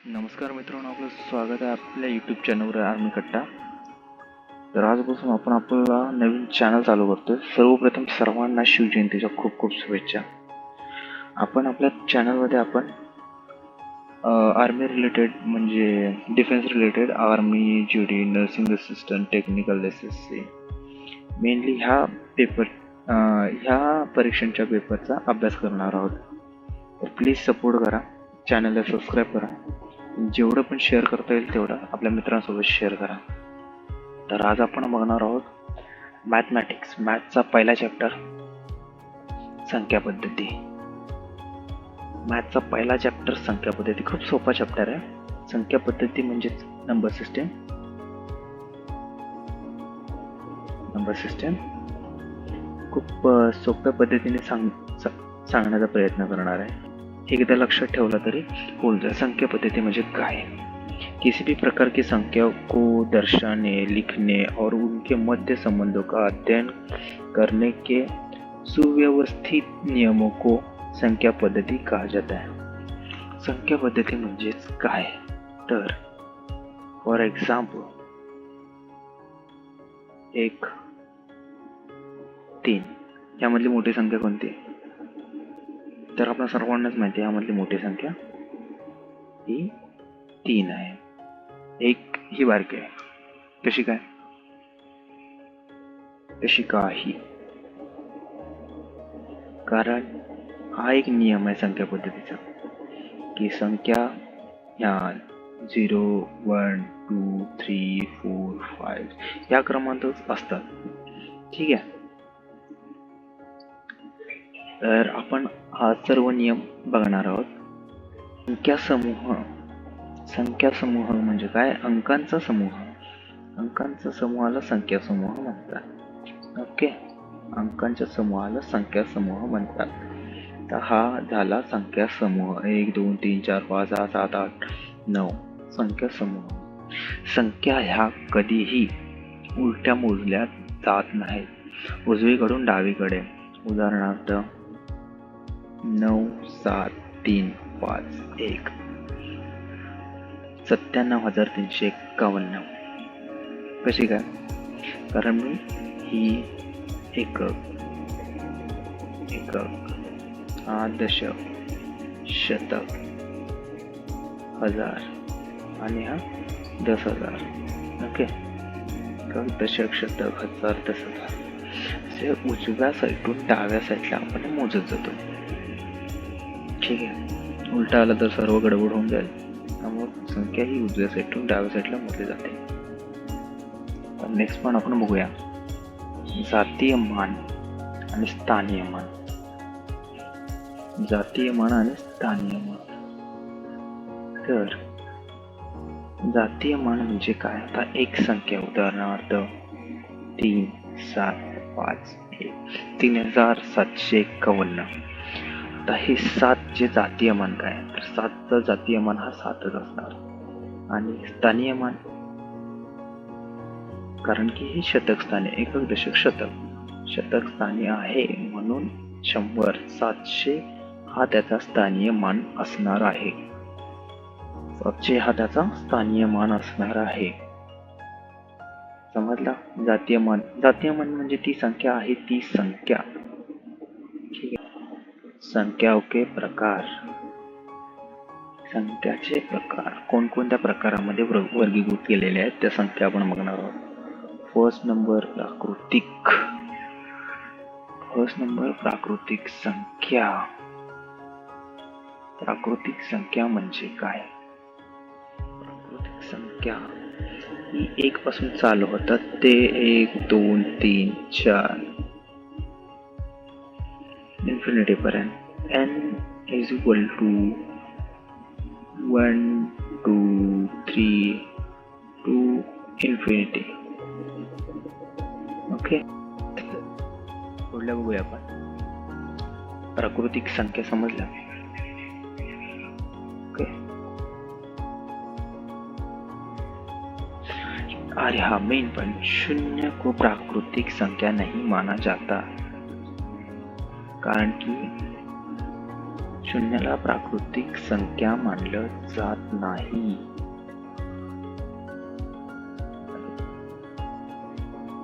नमस्कार मित्रांनो, आपलं स्वागत आहे आपल्या यूट्यूब चॅनलवर आर्मी कट्टा. तर आजपासून आपण आपला नवीन चॅनल चालू करतोय. सर्वप्रथम सर्वांना शिवजयंतीच्या खूप खूप शुभेच्छा. आपण आपल्या चॅनलमध्ये आपण आर्मी रिलेटेड म्हणजे defence related army, GD, nursing assistant, technical SSC mainly ह्या परीक्षांच्या पेपरचा अभ्यास करणार आहोत. तर प्लीज सपोर्ट करा, चॅनलला सबस्क्राईब करा, जेवढं पण शेअर करता येईल तेवढं आपल्या मित्रांसोबत शेअर करा. तर आज आपण बघणार आहोत मॅथमॅटिक्स, मॅथचा पहिला चॅप्टर संख्या पद्धती. मॅथचा पहिला चॅप्टर संख्या पद्धती खूप सोपा चॅप्टर आहे. संख्या पद्धती म्हणजेच नंबर सिस्टीम खूप सोप्या पद्धतीने सांगण्याचा प्रयत्न करणार आहे. एकदा लक्षात ठेवला तरी होऊन जाईल. संख्या पद्धति म्हणजे काय? किसी भी प्रकार की संख्या को दर्शाने, लिखने और उनके मध्य संबंधों का अध्ययन करने के सुव्यवस्थित नियमों को संख्या पद्धति कहा जाता है. संख्या पद्धति म्हणजे काय? तर फॉर एग्जाम्पल 1, 3 यामधली मोठी संख्या कोणती? तर आपल्या सर्वांनाच माहिती आहे यामधली मोठी संख्या ही 3 आहे. 1 ही बारकी आहे. कशी काय? कशी काही? कारण हा एक नियम आहे संख्या पद्धतीचा की संख्या ह्या 0, 1, 2, 3, 4, 5 या क्रमांतच असतात. ठीक आहे. तर आपण हा सर्व नियम बघणार आहोत. संख्या समूह म्हणजे काय? अंकांचा समूह. अंकांच्या समूहाला संख्या समूह म्हणतात. ओके, अंकांच्या समूहाला संख्या समूह म्हणतात. तर हा झाला संख्या समूह. 1, 2, 3, 4, 5, 6, 7, 8, 9 संख्या समूह. संख्या ह्या कधीही उलट्या मोजल्या जात नाहीत, उजवीकडून डावीकडे. उदाहरणार्थ 9, 7, 3, 5, 1 97,351. कशी काय? कारण मी ही एकक, हा दशक, शतक, हजार आणि हा 10,000. ओके, दशक, शतक, हजार, 10,000 असे उजव्या साईडून डाव्या साईडला आपण मोजत जातो. ठीक आहे. उलटा आला तर सर्व गडबड होऊन जाईल. त्यामुळे संख्या ही उजव्या साईडून डाव्या साईडला मोजली जाते. तर नेक्स्ट पण आपण बघूया जातीय मान आणि स्थानीय मान. जातीय मान आणि स्थानीय मान. तर जातीय मान म्हणजे काय? आता एक संख्या उदाहरणार्थ 3, 7, 5, 1 3751. आता हे 7 चे जातीय मान काय? तर 7चा जातीय मान हा 7च असणार. आणि स्थानीय मान कारण की हे शतक स्थानी, एकक, दशक, शतक स्थानी आहे म्हणून 100, 700 हा त्याचा स्थानीय मान असणार आहे. 700 हा त्याचा स्थानीय मान असणार आहे. समजला? जातीय मान म्हणजे ती संख्या आहे, ती संख्या. ठीक आहे. संख्या. ओके. प्रकार. संख्याचे प्रकार कोणकोणत्या प्रकारामध्ये वर्गीकृत केलेले आहेत त्या संख्या आपण बघणार आहोत. फर्स्ट नंबर प्राकृतिक संख्या. प्राकृतिक संख्या म्हणजे काय? प्राकृतिक संख्या ही 1 पासून चालू होतात ते 1, 2, 3, 4 इन्फिनिटी पर्यंत. n is equal to 1, 2, 3 to infinity. Okay. पुढल्या बघूया आपण. प्राकृतिक संख्या समजल्या? ओके. अरे हा मेन पॉइंट. 0 को प्राकृतिक संख्या नहीं माना जाता, कारण की शून्याला प्राकृतिक संख्या मानलं जात नाही.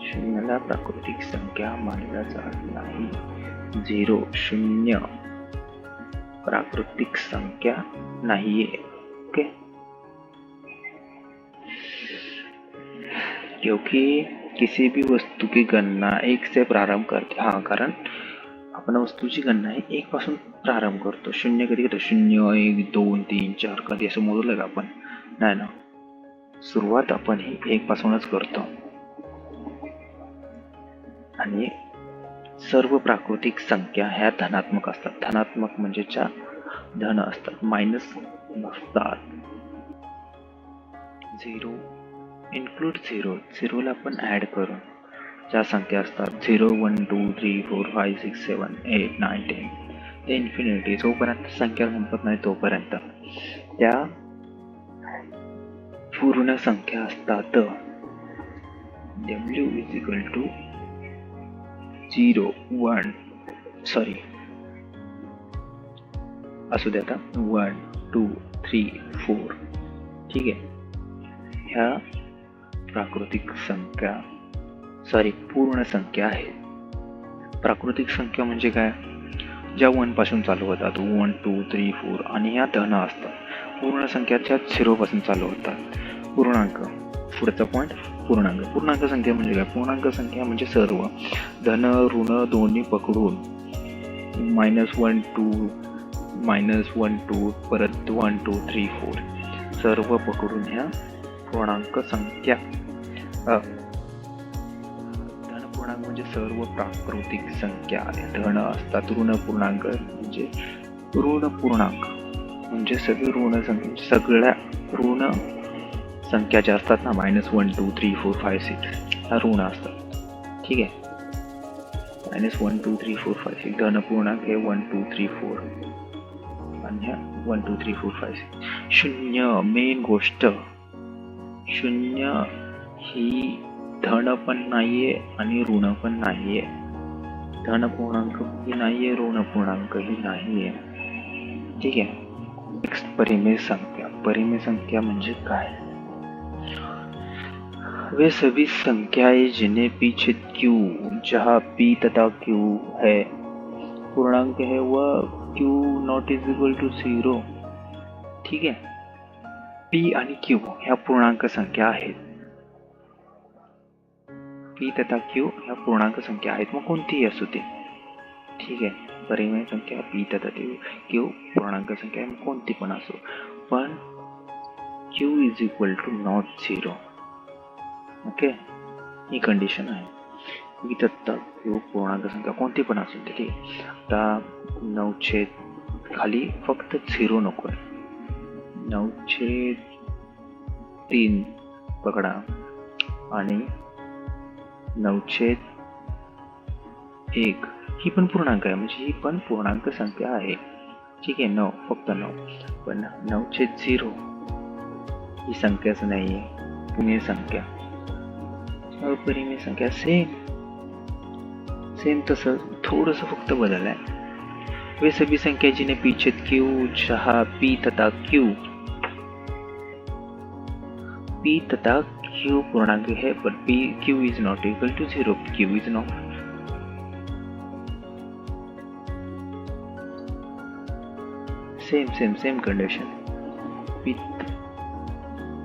शून्याला प्राकृतिक संख्या मानलं जात नाही. 0 शून्य प्राकृतिक संख्या नहीं है. ओके, क्योंकि किसी भी वस्तु की गणना 1 से प्रारंभ करते. हाँ, कारण आपण वस्तूची गणना 1 पासून प्रारंभ करतो. शून्य कधी करतो? 0 1 2 3 4 कधी असं मोजलं का आपण? नाही ना, सुरुवात आपण ही 1 पासूनच करतो. आणि सर्व प्राकृतिक संख्या ह्या धनात्मक असतात. धनात्मक म्हणजे ज्या धन असतात, मायनस नसतात. 0 इन्क्लूड 0, 0 ला आपण ऍड करून ज्या संख्या असतात 0 1 2 3 4 5 6 7 8 9 10 ते इन्फिनिटी, जोपर्यंत संख्या संपत नाही तोपर्यंत त्या पूर्ण संख्या असतात. W is equal to 0 1 sorry असू दे आता 1 2 3 4. ठीक आहे, ह्या प्राकृतिक संख्या पूर्ण संख्या आहेत. प्राकृतिक संख्या म्हणजे काय? ज्या 1 पासून चालू होतात, 1 2 3 4, आणि ह्या धन असतात. पूर्ण संख्याच्या 0 पासून चालू होतात. पूर्णांक, पुढचा पॉइंट पूर्णांक. पूर्णांक संख्या म्हणजे काय? पूर्णांक संख्या म्हणजे सर्व धन ऋण दोन्ही पकडून -1 2 -1 2 परत 1 2 3 4 सर्व पकडून ह्या पूर्णांक संख्या. धन पूर्णांक म्हणजे सर्व प्राकृतिक संख्या. धन असतात. ऋण पूर्णांक म्हणजे ऋण पूर्णांक म्हणजे सगळे ऋण संख्या, सगळ्या ऋण संख्या ज्या असतात ना, -1 2 3 4 5 6 ह्या ऋण असतात. ठीक आहे, -1 2 3 4 5 6. धन पूर्णांक हे 1 2 3 4 आणि ह्या 1 2 3 4 5 6. शून्य, मेन गोष्ट. शून्य ही धन पण नाहीये आणि ऋण पण नाहीये. धन पूर्णांक ही नाहीये, ऋण पूर्णांक ही नाहीये. ठीक आहे. नेक्स्ट, परिमेय संख्या. परिमेय संख्या म्हणजे काय? वे सभी संख्याएं जिन्हें p छेद q, जहाँ p तथा q है पूर्णांक है, वह q not is equal to 0. ठीक आहे, p आणि q ह्या पूर्णांक संख्या आहेत. p तथा q ह्या पूर्णांक संख्या आहेत, मग कोणतीही असू दे. ठीक आहे, परिमेय संख्या p तथा q पूर्णांक संख्या कोणती पण असो, पण q is equal to not 0. Okay, ही कंडिशन आहे. p तथा q पूर्णांक संख्या कोणती पण असू दे. ठीक आहे, आता 9 खाली फक्त 0 नको आहे. 9/3 पकडा आणि 9/1 ही पण पूर्णांक आहे, म्हणजे ही पण पूर्णांक संख्या आहे. ठीक आहे, 9 फक्त 9. पण 9/0 ही संख्याच नाही आहे, पुणे संख्या, अपरिमेय संख्या. सेम तसं थोडंसं फक्त बदल आहे. वे सभी संख्या जिन्हें p छेद q, जहाँ p तथा q पूर्णांक है, पर q is not equal to 0. q is not. Same condition. p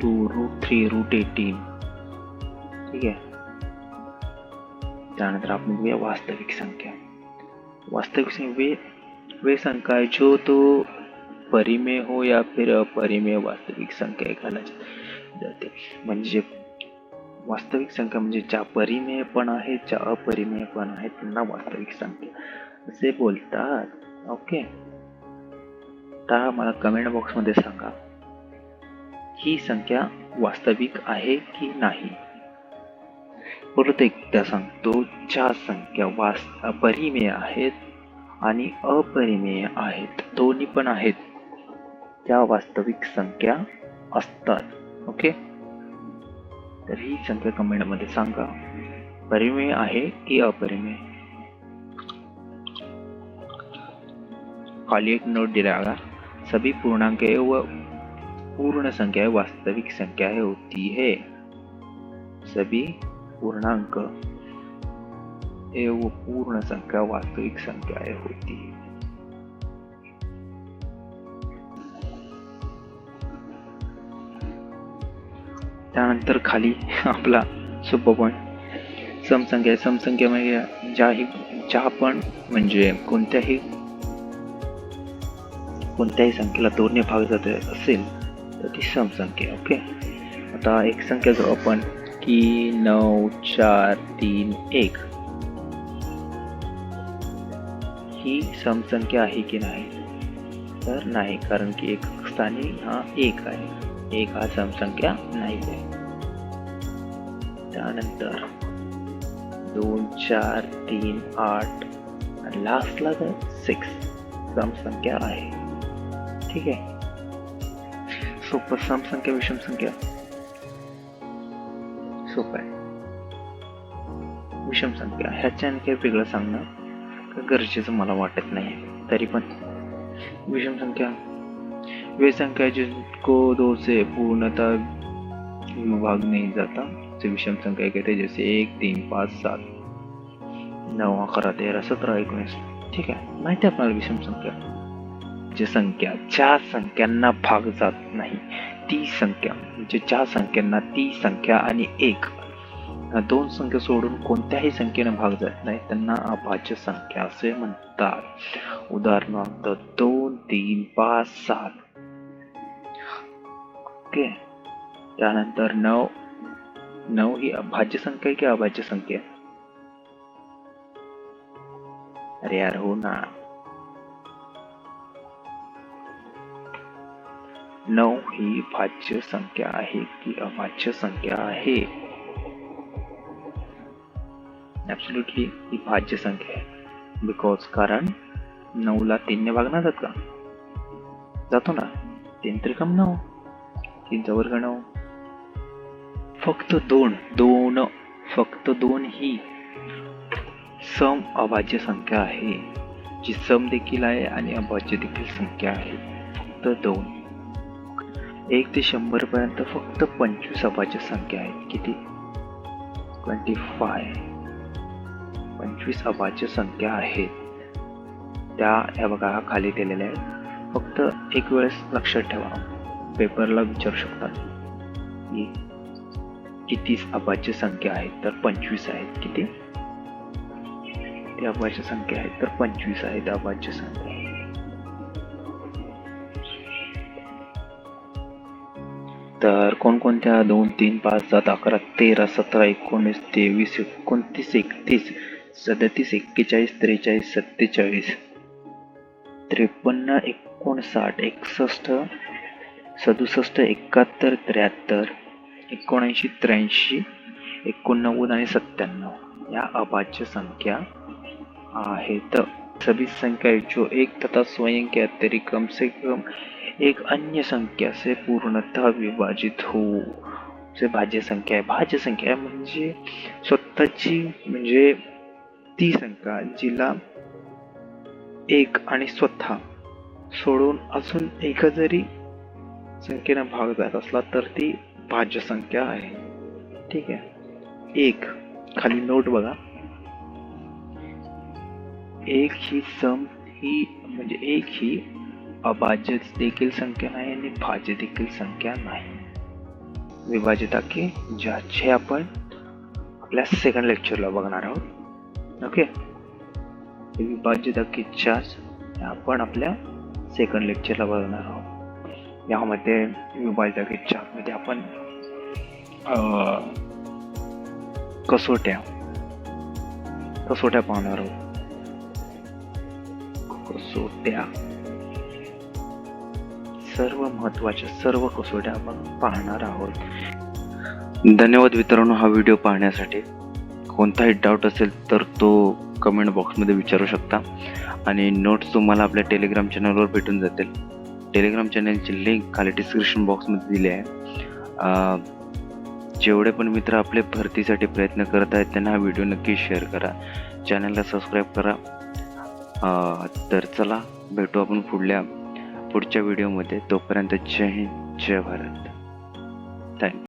to √3 √18. ठीक है, त्यानंतर आपण बघूया वास्तविक संख्या. वास्तविक संख्या वे संख्या है जो तो परिमेय हो या फिर अपरिमेय वास्तविक संख्या एकाला जाते. म्हणजे वास्तविक संख्या म्हणजे ज्या परिमेय पण आहेत, ज्या अपरिमेय पण आहेत, त्यांना वास्तविक संख्या असे बोलतात. ओके, आता मला कमेंट बॉक्स मध्ये सांगा, ही संख्या वास्तविक आहे की नाही. परत एकदा सांगतो, ज्या संख्या अपरिमेय आहेत आणि अपरिमेय आहेत, दोन्ही पण आहेत, त्या वास्तविक संख्या असतात. ओके, तर ही संख्या कमेंट मध्ये सांगा, परिमेय आहे की अपरिमेय. खाली एक नोट दिला होगा, सभी पूर्णांक व पूर्ण संख्या वास्तविक संख्या होती है। सभी पूर्णांक वो पूर्ण संख्या वास्तविक संख्या होती है। त्यानंतर खाली आपला सोपा पॉइंट, समसंख्या। समसंख्या म्हणजे ज्या पण म्हणजे कोणत्याही संख्येला 2 ने भाग जात असेल तर ती समसंख्या। ओके, आता एक संख्या घेऊ आपण की 9 4 3 1, ही समसंख्या आहे की नाही? तर नाही, कारण की एक स्थानी हा 1 आहे, 1 हा समसंख्या नाही आहे। त्यानंतर 2 4 3 8 आणि लास्टला 6 समसंख्या आहे। ठीक आहे, सोपं समसंख्या विषम संख्या सोपं आहे। विषम संख्या ह्याच्या आणखी वेगळं सांगणं गरजेचं मला वाटत नाही, तरी पण विषम संख्या वे संख्या जिनको 2 से पूर्णतः भाग नहीं जाता तो विषम संख्या कहते हैं, जैसे 1 3 5 7 9 11 13 17 19। ठीक आहे, माहिती आहे आपल्याला विषम संख्या जी संख्या ज्या संख्यांना भाग जात नाही ती संख्या, म्हणजे ज्या संख्यांना ती संख्या आणि 1 2 संख्या सोडून कोणत्याही संख्येने भाग जात नाही त्यांना अभाज्य संख्या असे म्हणतात। उदाहरणार्थ 2 3 5 7। ओके, त्यानंतर 9 ही अभाज्य संख्या आहे की अभाज्य संख्या? अरे यार हो ना, 9 ही भाज्य संख्या आहे की अभाज्य संख्या आहे? ऍब्सोल्युटली ही भाज्य संख्या आहे, बिकॉज कारण 9 ला 3 ने भागणार जात का? जातो ना, 3 त्रिकम 9, 3 चा वर्ग 9। फक्त 2 ही सम अभाज्य संख्या आहे, जी सम देखील आहे आणि अभाज्य देखील संख्या आहे। फक्त 2। 1 ते 100 पर्यंत फक्त 25 अभाज्य संख्या आहेत। किती? 25 अभाज्य संख्या आहेत। त्या बघा खाली दिलेल्या आहेत, फक्त एक वेळेस लक्षात ठेवा, पेपरला विचारू शकतात की किती अभाज्य संख्या आहेत, तर 25 आहेत। किती? ते अभाज्य संख्या आहेत तर 25 आहेत अभाज्य संख्या। तर कोणकोणत्या? 2 3 5 7 11 13 17 19 23 29 31 37 41 43 47 53 59 61 67 71 73 79 83 89 आणि 97 या अभाज्य संख्या आहेत। सभी संख्या जो एक तथा स्वयं के अतिरिक्त कम से कम एक अन्य संख्या से पूर्णतः विभाजित हो से भाज्य संख्या आहे। भाज्य संख्या म्हणजे स्वतःची, म्हणजे ती संख्या जिला 1 आणि स्वतः सोडून अजून एका जरी संख्येने भाग जात असला तर ती भाज्य संख्या आहे। ठीक आहे, 1 खाली नोट बघा, 1 ही सम ही म्हणजे 1 ही अभाज्य देखील संख्या नाही आणि भाज्य देखील संख्या नाही। विभाजिता की ज्याचे आपण आपल्या सेकंड लेक्चरला बघणार आहोत। ओके, विभाजिता की चार्ज आपण आपल्या सेकंड लेक्चरला बघणार आहोत। यामध्ये विभाजिता की चार्ज मध्ये आपण कसोट्या पाहणार आहोत। कसोट्या, सर्व महत्त्वाच्या सर्व कसोट्या आपण पाहणार आहोत। धन्यवाद मित्रांनो हा व्हिडिओ पाहण्यासाठी। कोणताही डाऊट असेल तर तो कमेंट बॉक्समध्ये विचारू शकता आणि नोट्स तुम्हाला आपल्या टेलिग्राम चॅनलवर भेटून जातील। टेलिग्राम चॅनलची लिंक खाली डिस्क्रिप्शन बॉक्समध्ये दिली आहे। जेवढे पण मित्र आपले भरतीसाठी प्रयत्न करत आहेत त्यांना हा व्हिडिओ नक्की शेअर करा, चॅनलला सबस्क्राईब करा। तर चला भेटू आपण पुढच्या व्हिडिओमध्ये. तोपर्यंत जय हिंद, जय भारत. थँक्यू.